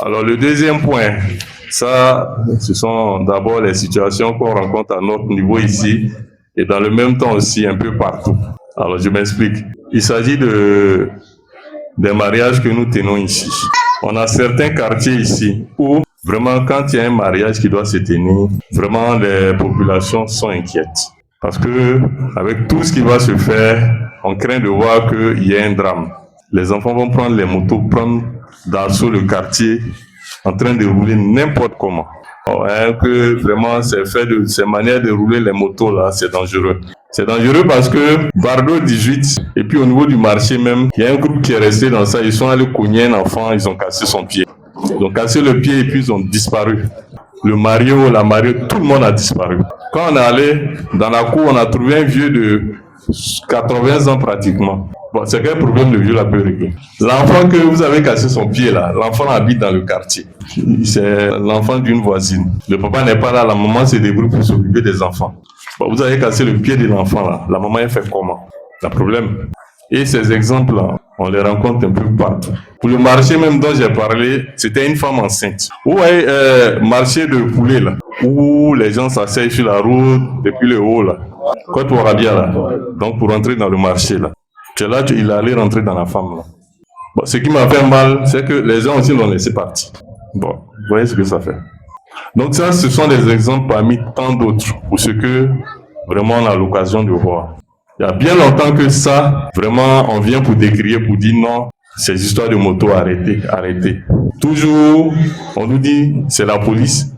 Alors, le deuxième point, ça, ce sont d'abord les situations qu'on rencontre à notre niveau ici et dans le même temps aussi un peu partout. Alors, je m'explique. Il s'agit des mariages que nous tenons ici. On a certains quartiers ici où vraiment quand il y a un mariage qui doit se tenir, vraiment les populations sont inquiètes. Parce que avec tout ce qui va se faire, on craint de voir qu'il y a un drame. Les enfants vont prendre les motos, prendre d'assaut le quartier en train de rouler n'importe comment. Que vraiment ces manières de rouler les motos là, c'est dangereux. C'est dangereux parce que Bardo 18, et puis au niveau du marché même, il y a un groupe qui est resté dans ça, ils sont allés cogner un enfant, ils ont cassé son pied. Ils ont cassé le pied et puis ils ont disparu. Le Mario, la Mario, tout le monde a disparu. Quand on est allé dans la cour, on a trouvé un vieux de 80 ans pratiquement. Bon, c'est quel problème le vieux là peut régler? L'enfant que vous avez cassé son pied là, l'enfant habite dans le quartier. C'est l'enfant d'une voisine. Le papa n'est pas là, la maman se débrouille pour s'occuper des enfants. Bon, vous avez cassé le pied de l'enfant là, la maman elle fait comment? Le problème. Et ces exemples-là, on les rencontre un peu partout. Pour le marché même dont j'ai parlé, c'était une femme enceinte. Vous voyez, marché de poulet là, où les gens s'asseyent sur la route depuis le haut là. Côte Warabia là. Donc pour entrer dans le marché là. C'est là qu'il allait rentrer dans la femme là. Bon, ce qui m'a fait mal, c'est que les gens aussi l'ont laissé partir. Bon, vous voyez ce que ça fait. Donc ça, ce sont des exemples parmi tant d'autres pour ce que vraiment on a l'occasion de voir. Il y a bien longtemps que ça, vraiment, on vient pour décrire, pour dire non, ces histoires de moto, arrêtez, arrêtez. Toujours, on nous dit, c'est la police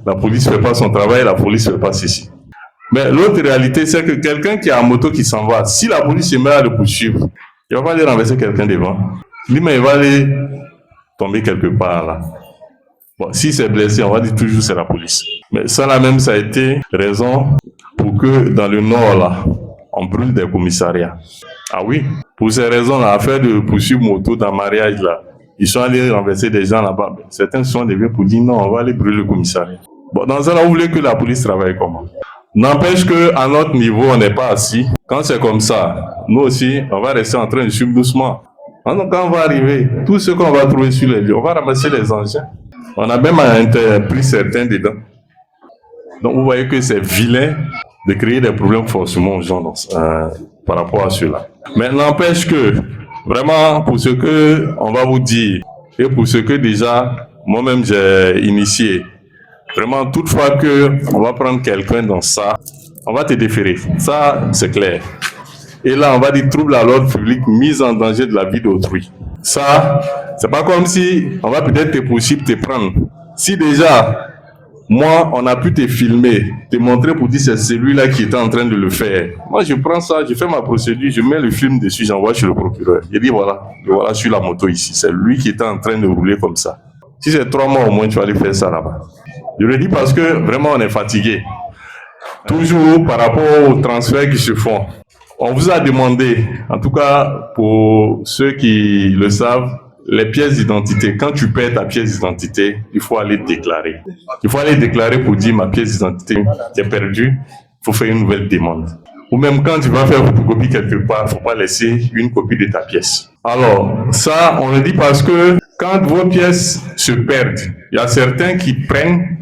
fait pas son travail, la police fait pas ceci. Mais l'autre réalité, c'est que quelqu'un qui a une moto qui s'en va, si la police se met à le poursuivre, il va pas aller renverser quelqu'un devant. Lui, mais il va aller tomber quelque part là. Bon, si c'est blessé, on va dire toujours c'est la police. Mais ça là même, ça a été raison pour que dans le nord là, on brûle des commissariats. Ah oui, pour ces raisons-là, affaire de poursuivre moto dans le mariage là, ils sont allés renverser des gens là-bas. Certains se sont levés pour dire non, on va aller brûler le commissariat. Bon, dans ça là, vous voulez que la police travaille comment? N'empêche qu'à notre niveau, on n'est pas assis. Quand c'est comme ça, nous aussi, on va rester en train de suivre doucement. Donc, quand on va arriver, tout ce qu'on va trouver sur les lieux, on va ramasser les engins. On a même pris certains dedans. Donc, vous voyez que c'est vilain de créer des problèmes forcément aux gens par rapport à cela. Mais n'empêche que, vraiment, pour ce que on va vous dire, et pour ce que déjà, moi-même, j'ai initié, vraiment, toutefois que on va prendre quelqu'un dans ça, on va te déférer. Ça, c'est clair. Et là, on va dire trouble à l'ordre public, mise en danger de la vie d'autrui. Ça, c'est pas comme si on va peut-être te poursuivre, te prendre. Si déjà, moi, on a pu te filmer, te montrer pour dire c'est celui-là qui était en train de le faire. Moi, je prends ça, je fais ma procédure, je mets le film dessus, j'envoie chez le procureur. Je dis voilà, sur la moto ici, c'est lui qui était en train de rouler comme ça. Si c'est 3 mois au moins, tu vas aller faire ça là-bas. Je le dis parce que vraiment, on est fatigué. Toujours par rapport aux transferts qui se font. On vous a demandé, en tout cas pour ceux qui le savent, les pièces d'identité. Quand tu perds ta pièce d'identité, il faut aller déclarer. Il faut aller déclarer pour dire ma pièce d'identité est perdue. Il faut faire une nouvelle demande. Ou même quand tu vas faire photocopie quelque part, il ne faut pas laisser une copie de ta pièce. Alors, ça, on le dit parce que quand vos pièces se perdent, il y a certains qui prennent,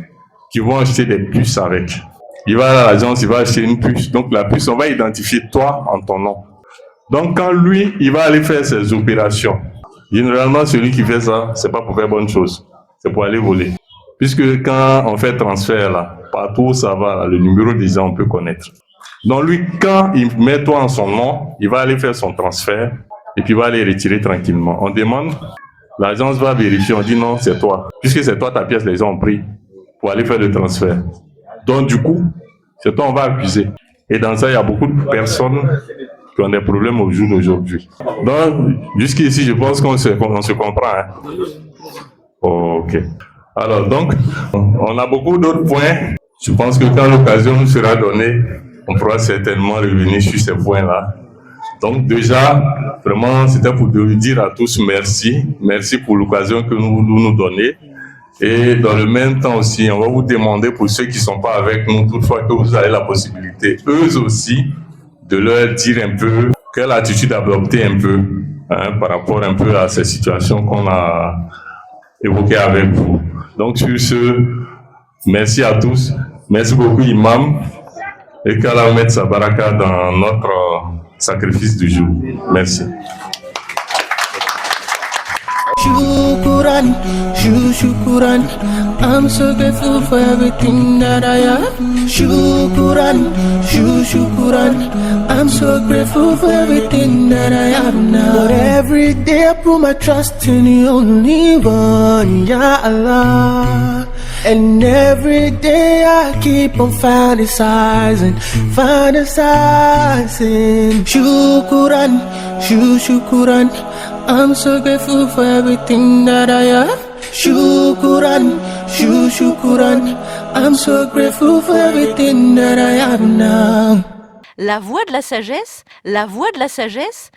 qui vont acheter des puces avec. Il va à l'agence, il va acheter une puce. Donc la puce, on va identifier toi en ton nom. Donc quand lui, il va aller faire ses opérations, généralement celui qui fait ça, c'est pas pour faire bonne chose, c'est pour aller voler. Puisque quand on fait transfert là, partout où ça va, là, le numéro déjà on peut connaître. Donc lui, quand il met toi en son nom, il va aller faire son transfert et puis il va aller retirer tranquillement. On demande, l'agence va vérifier, on dit non, c'est toi. Puisque c'est toi ta pièce, les gens ont pris pour aller faire le transfert. Donc du coup, c'est toi on va accuser. Et dans ça, il y a beaucoup de personnes qui ont des problèmes au jour d'aujourd'hui. Donc, jusqu'ici, je pense qu'on se comprend. Hein? Ok. Alors donc, on a beaucoup d'autres points. Je pense que quand l'occasion nous sera donnée, on pourra certainement revenir sur ces points-là. Donc déjà, vraiment, c'était pour dire à tous merci. Merci pour l'occasion que nous donnez. Et dans le même temps aussi, on va vous demander pour ceux qui ne sont pas avec nous, toutefois que vous avez la possibilité, eux aussi, de leur dire un peu quelle attitude adopter un peu par rapport un peu à ces situations qu'on a évoquées avec vous. Donc sur ce, merci à tous. Merci beaucoup Imam. Et qu'Allah mette sa baraka dans notre sacrifice du jour. Merci. Shukran, shukran. I'm so grateful for everything that I have. Shukran, shukran. I'm so grateful for everything that I have now. But every day I put my trust in the only one, Ya Allah. And every day I keep on fantasizing. Shukran, shukran. I'm so grateful for everything that I have. Shukran, shukran. I'm so grateful for everything that I have now. La voix de la sagesse